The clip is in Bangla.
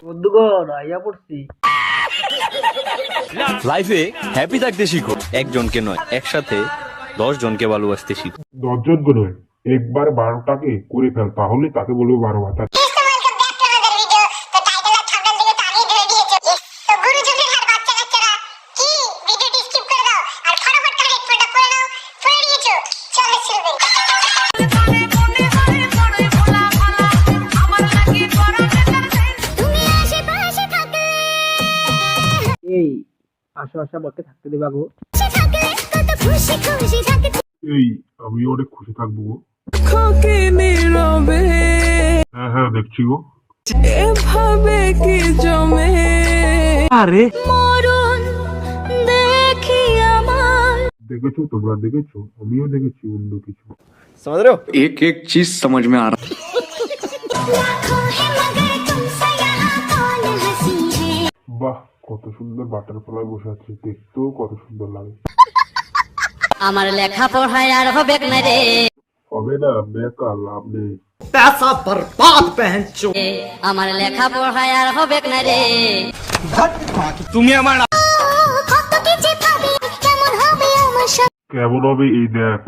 বন্ধুগণ আইয়া পড়ছি। লাইফে হ্যাপি থাকতে শিখো, একজনকে নয় একসাথে 10 জনকে ভালোবাসতে শিখো। 10 জনকে নয়, একবার 12টাকে করে ফেল, তাহলে তাকে বলবো 12 ভাতা। এই আশা আশা বলতে থাকতে দেবা গো। এই আমি অনেক খুশি থাকবো গো। হ্যাঁ হ্যাঁ দেখছি গো। এভাবে কি জমে আরে দেখি আমার দেখেছো তোমরা, দেখেছো আমিও দেখেছি অন্য কিছু। समझ रहे हो? एक एक चीज समझ में आ रहा বাহ, কত সুন্দর বাটারফ্লাই বসে আছে, দেখতেও কত সুন্দর লাগে। আমার লেখা পড়ায় আর হবে না রে, হবে না, বেকার, লাভ নেই। আমার লেখা পড়ায় আর হবে না রে। তুমি আমার কেমন হবে এই দেখ।